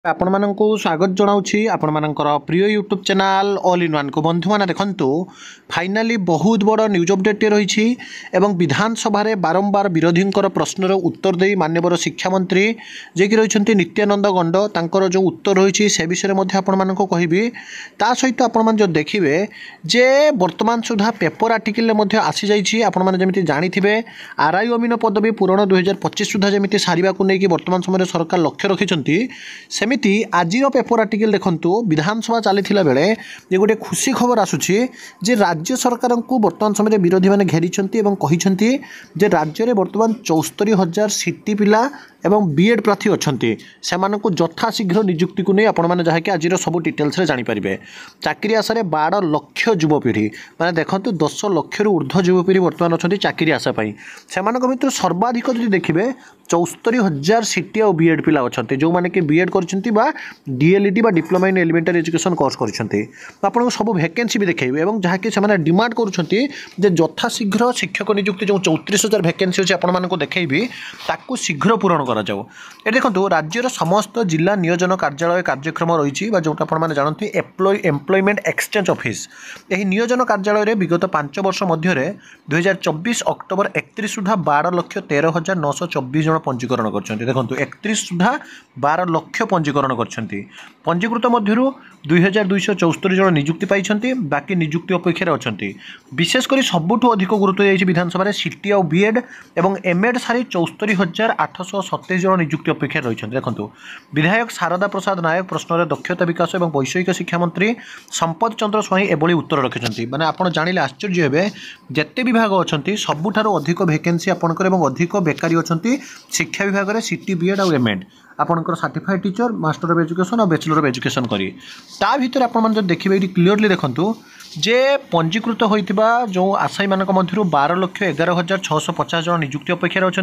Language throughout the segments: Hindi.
आपण मानक स्वागत जनाऊँगी आपण मानकर प्रिय YouTube channel all in one को बंधु मैंने देखु फाइनाली बहुत बड़ न्यूज अपडेट रही विधानसभा बारंबार विरोधी प्रश्नर उत्तर दे माननीय शिक्षा मंत्री जे कि रही नित्यानंद गंड तांकर जो उत्तर रही से विषय में आपण कहबी ता सहित आपण जो देखिए जे वर्तमान सुधा पेपर आर्टिकल आसी जाइए आपण मैंने जमी जानी आरआई अमीन पदवी पूरण 2025 सुधा जमी सारे को लेकिन वर्तमान समय सरकार लक्ष्य रखिंट सेमिति आज पेपर आर्टिकल देखंतु विधानसभा चली बेले जे गोटे खुशी खबर आसुची जे राज्य सरकार को वर्तमान समय विरोधी मैंने घेरी जे राज्य में वर्तमान 74,000 सीटी पिला एवं बीएड प्रार्थी अच्छा से यथाशीघ्र नियुक्ति को नहीं आपण जहाँकि आज सब डिटेल्स जानीपारे चाकरी आशार 12 लाख युवपीढ़ी मैंने देखो 10 लाख ऊर्ध्व युवपीढ़ी बर्तमान अच्छा चाकरी आशापाई से भर सर्वाधिक जो देखिए 74,000 सीटी और बीएड पिला अच्छा जो मैंने कि बीएड कर DElEd diploma in elementary education course कर सब वैकेंसी भी देखिए और जहाँकि से डिमांड कर यथाशीघ्र शिक्षक नियुक्ति जो 34,000 वैकेंसी अच्छे आपको देखी ताकू शीघ्र पूरण कर देखो राज्यर समस्त जिला नियोजन कार्यालय कार्यक्रम रही जो आपने जानते एम्प्लॉयमेंट एक्सचेंज ऑफिस यह नियोजन कार्यालय विगत 5 वर्ष मध्य 2024 अक्टोबर 31 सुधा 12,13,924 जन पंजीकरण कर देखो 31 सुधा 12 लाख पंजीकरण कर पंजीकृत मध्य 2,274 जन नियुक्ति पाई बाकी नियुक्ति अपेक्षा अच्छा विशेषकर सबुठ अधिक गुरुत्व जाइए विधानसभा सीटी और बीएड और एमएड सारी 74,827 जन नियुक्ति अपेक्षा रही देखो विधायक शारदा प्रसाद नायक प्रश्न दक्षता विकास और वैषयिक शिक्षा मंत्री संपद चंद्र स्वाई एभली उत्तर रखिंट मैंने आप जानिले आश्चर्य हे जिते विभाग अच्छा सबुठार अधिक वैकेंसी आपंकर अधिक बेकारी अच्छा शिक्षा विभाग में सीटी बीएड और एमएड आपंकर certified teacher master of education और बैचलर ऑफ एजुकेशन करी ता भीतर आप देखिए ये क्लीयरली देखंतु जे पंजीकृत होइतिबा जो आशायी मानक मध्यरु 12,11,650 जन नियुक्ति अपेक्षा अच्छा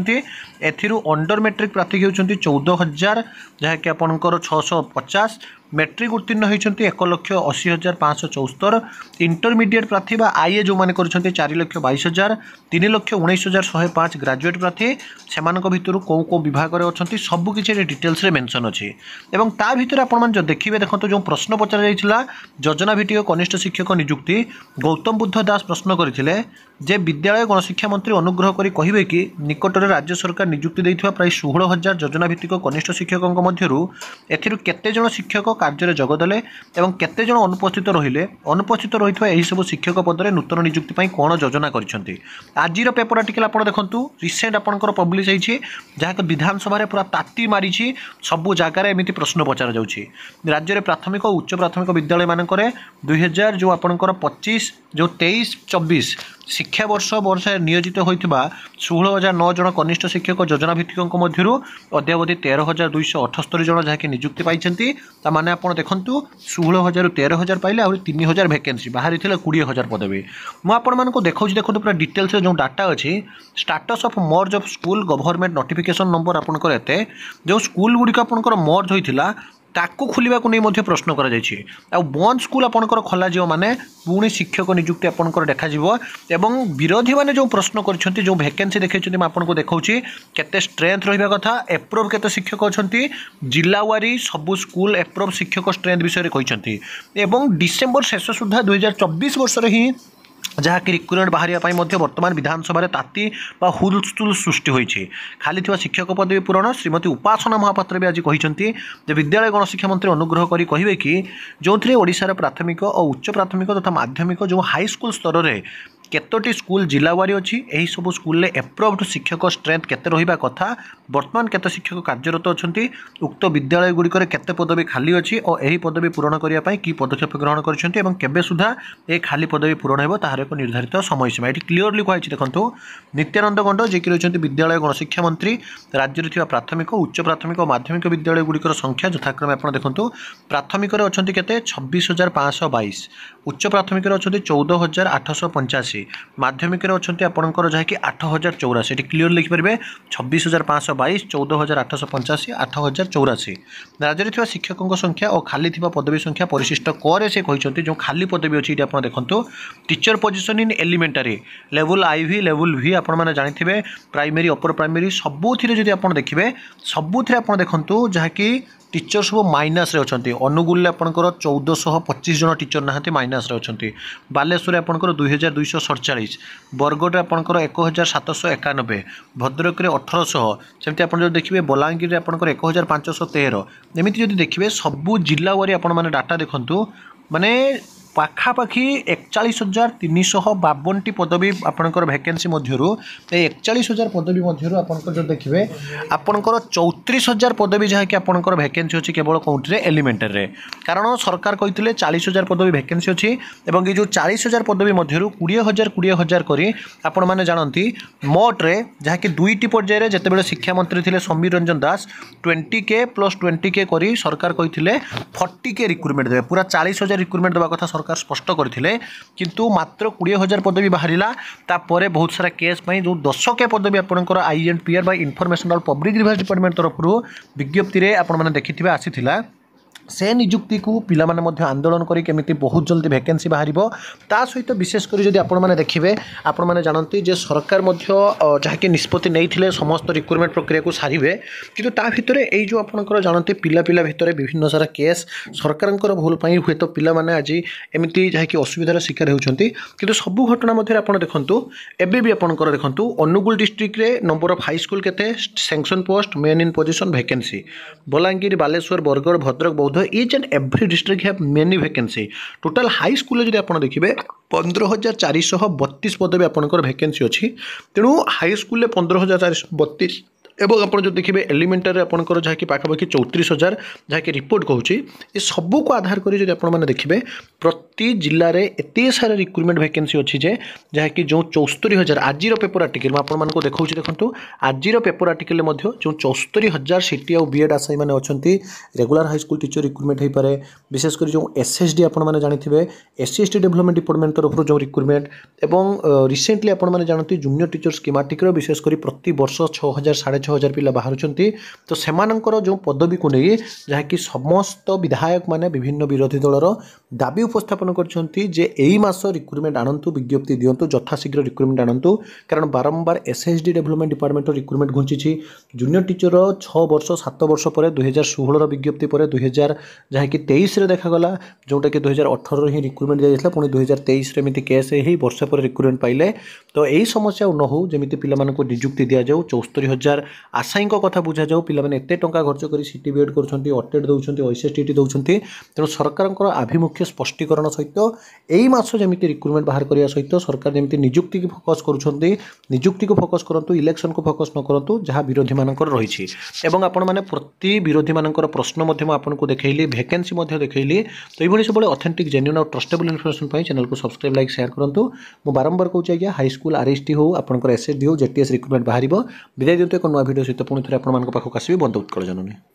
एथिरु अंडर मैट्रिक प्रार्थी होउछंती 14,000 जहाँकि आपंकर 650 मैट्रिक उत्तीर्ण होती 1,80,574 इंटरमीडिएट प्रार्थी आईए जो मैंने कर 4,22,000 3,19,105 ग्रेजुएट प्रार्थी से भर कौ विभाग में अच्छा सबकि डिटेल्स मेंशन अच्छी और ता भर आप देखिए देखो जो प्रश्न पचरा जाइछला योजना भित्तिक कनिष्ठ शिक्षक नियुक्ति गौतम बुद्ध दास प्रश्न करते जे विद्यालय गणशिक्षा मंत्री अनुग्रह करी कहिबे कि निकटरे राज्य सरकार नियुक्ति देइथिबा प्राय 16,000 योजना भित्तिक कनिष्ठ शिक्षकों मध्यरु एथिरु केते जन शिक्षक कार्य जगदेले और केते जन अनुपस्थित रहिले अनुपस्थित रहिथिबा एही सब शिक्षक पदरे नूतन नियुक्ति पई कोन योजना करिसेंती आजिर पेपर आर्टिकल आपण देखंतु रिसेंट आपनकर पब्लिश होईछि जहाक विधानसभा रे पूरा ताती मारिछि सब जगार एमिति प्रश्न पचार जाउछि राज्य रे प्राथमिक और उच्च प्राथमिक विद्यालय मानकरे 2000 जो आपनकर 25 जो 23-24 शिक्षा वर्ष नियोजित होता 16,009 जन कनिष्ठ शिक्षक योजना भित्तिकों मध्य अद्यावधि 13,278 जन जहाँकि नियुक्ति पाई माने आप देखु 16,000 13,000 पाइले आ 3,000 वैकेंसी बाहरी 20,000 पदवी मुझे देखा देखो पूरा डिटेल्स जो डाटा अच्छी status of merge of school government notification number आपंकर एते जो स्कूल गुड़िक आपंकर मर्ज होता ताकू खोलिबा को नहीं प्रश्न करा जायछि आ बंद स्कूल आपनकर खोला जियो माने पुणी शिक्षक नियुक्ति आपनकर देखा जिवो एवं विरोधी माने जो प्रश्न करछन्ती जो वैकेंसी देखैछन्ती मैं आपनको देखाउछि केते स्ट्रेंथ रहिबा कथा एप्रूव केते शिक्षक अछन्ती जिल्लावारी सब स्कूल एप्रूव शिक्षक स्ट्रेंथ विषय रे कहिसन्ती एवं डिसेंबर शेष सुधा 2024 वर्ष रे ही जहाँकि रिक्रुटमेंट बाहर वर्तमान विधानसभा ताती हुलस्थुल सृष्टि होती खाली शिक्षक पदवी पूरण श्रीमती उपासना महापात्र भी आज कहते विद्यालय गणशिक्षा मंत्री अनुग्रह करी कहिबे कि जो ओडिशार प्राथमिक और उच्च प्राथमिक तथा माध्यमिक जो हाई स्कूल स्तर में केतोटी स्कूल जिलावारी अच्छी यही सब स्कूल एप्रूव्ड शिक्षक स्ट्रेंथ केते रहिबा कथा वर्तमान केते शिक्षक कार्यरत अच्छा उक्त विद्यालय गुड़िक केते पदवी खाली अच्छी और यही पदवी पूरण करने कि पदक्षेप ग्रहण कर सुधा ये खाली पदवी पूरण हो तार एक निर्धारित समय सीमा ये क्लीयरली कही देखो नित्यानंद गंड जे कि रही विद्यालय गणशिक्षा मंत्री राज्य में प्राथमिक उच्च प्राथमिक और माध्यमिक विद्यालय गुड़िकर संख्या यथाक्रमे आप देखो प्राथमिक अच्छा के 26,522 उच्च प्राथमिक अच्छा 14,885 माध्यमिक अच्छा आपंकर जहाँकि 8,084 ये क्लीयर लिखिपारे 26,522 14,885 8,084 राज्य में शिक्षकों संख्या और खाली पदवी संख्या परिशिष्ट करे से कहते जो खाली पदवी अच्छी आप देखो teacher position in elementary level आईवी लेवल भी आपने जानते प्राइमरी अपर प्राइमरी सबुथ देखिए सबुथ देखो जहाँकि टीचर सब माइनस रे अछंती अनुगुल आपनकर 1425 जन टीचर नाहंती माइनस रे अछंती बालेश्वर आपनकर 2247 बरगढ़ आपनकर 1791 भद्रक रे 1800 सेमती आपन जो देखिबे बलांगीर रे आपनकर 1513 एमिति जदि देखिबे सबु जिल्ला वारी आपन माने डाटा देखंतु माने पाखापाखि 41,352 पदवी आपनकर वैकेंसी मध्यरु 41,000 पदवी मध्यरु आपनकर जो देखिबे आपनकर 34,000 पदवी जहा कि आपनकर वैकेंसी अछि केवल काउंटी रे एलिमेंटरी रे कारण सरकार कहितले 40,000 पदवी वैकेंसी अछि एवं ये जो 40,000 पदवी मध्यरु 20,000 करी आपन माने जानंती मोट रे जहा कि दुईटी पर्याय रे जतेबेले शिक्षा मंत्री थिले समीर रंजन दास 20K + 20K करी सरकार कहितले 40K रिक्रुटमेंट देबे पूरा 40,000 रिक्रुटमेंट देबा कथा सरकार स्पष्ट करथिले किंतु मात्र 20,000 पदवी बाहरिला तापरे बहुत सारा केस पई जो 10K पदवी आपनकर INPR by informational public research department तरफरु विज्ञप्ति रे आपन माने देखिथिबे आसीथिला से नियुक्ति को पिला माने मध्य आंदोलन करी केमिति बहुत जल्दी वैकेंसी बाहरिबो ता सहित विशेष करी जदि आपण माने देखिबे आपण माने जानंती जे सरकार मध्य जहा कि निष्पत्ति नैथिले समस्त रिक्रुटमेंट प्रक्रिया को सारिबे किंतु ता भितरे एई जो आपनकर जानंती पिला भितरे विभिन्न सारा केस सरकारंकर भूल पई हुए तो पिला माने आज एमिति जहा कि असुविधार शिकार होउछंती किंतु सब घटना मध्य आपण देखंतु एबे भी आपनकर देखंतु अनुगुल डिस्ट्रिक्ट रे नंबर ऑफ हाई स्कूल केते sanction post main in position vacancy Balangir Baleshwar Bargarh Bhadrak each and every district have many vacancy total high school जदि आपण देखिबे 15,432 पदवी आपनकर वैकेंसी अछि तेनु हाई स्कूल ले 15,432 एवं आप जो देखिए एलिमेंटरी आपंकर जहाँ कि पाखापाखि 34,000 जहाँ कि रिपोर्ट कहूँ ये सबू को आधार करी आपने देखिए प्रति जिले में एत सारा रिक्रुटमेंट वैकेंसी अच्छी जे जहाँ कि जो 74,000 आज पेपर आर्टिकल आपको देखा देखो आज पेपर आर्टिकल जो 74,000 सीटी और बीएड आशायी मैंने अच्छा regular high school teacher recruitment हो पाए विशेषकर जो SSD आपने जानते SC/ST डेवलपमेंट डिपार्टमेंट तरफ जो रिक्रुटमेंट और रिसेंटली आपने जानते जूनियर टीचर स्कीमेटिक विशेषकर प्रति वर्ष 6,000 6,500 पिला बाहर तो सेमानंकर जो पदवी को नहीं जहाँकि समस्त विधायक माने विभिन्न विरोधी दलर दाबी उपस्थापन करछंती जे एई मास रिक्रुटमेंट आनंतु विज्ञप्ति दियंतु यथाशीघ्र रिक्रुटमेंट आनंतु कारण बारंबार SSD डेवलपमेंट डिपार्टमेंट रिक्रुटमेंट घुंची जूनियर टीचर 6 वर्ष 7 वर्ष पर 2016 विज्ञप्ति पर 2000 जहाँकि 23 रे देखा जोटा कि 2018 ही रिक्रुटमेंट दिया पुणी 2023 एमती केस ही वर्ष पर रिक्रुटमेंट पाइले तो यही समस्या न हो जमी पिला नियुक्ति दि जाऊ 74,000 आशायी कथा बुझा जाऊ पिलाने एत टंका खर्च कर सीटी बीएड कर अटेड दौरान OSSTT दौरान तेणु सरकार आभिमुख्य स्पष्टीकरण सहित यही मास जमी रिक्रुटमेंट बाहर करने सहित सरकार जमी नियुक्ति की फोकस करुँच नियुक्ति को फोकस करूँ इलेक्शन को फोकस न करूँ जहाँ विरोधी मान रही आपण मैंने प्रति विरोधी मान प्रश्न आपको देखली वैकेंसी देखली तो ये सब ऑथेंटिक जेन्युइन और ट्रस्टेबल इन्फॉर्मेशन चैनल को सब्सक्राइब लाइक शेयर करूँ मुझे बारंबार कहूँ आज्ञा हाई स्कूल RST हो आपंकर SSD हो JTS रिक्रुटमेंट बाहर विदाय दिंतु एक नुआ भिडियो सहित पुणी थे आपको आसबि बंद उत्कल जननी।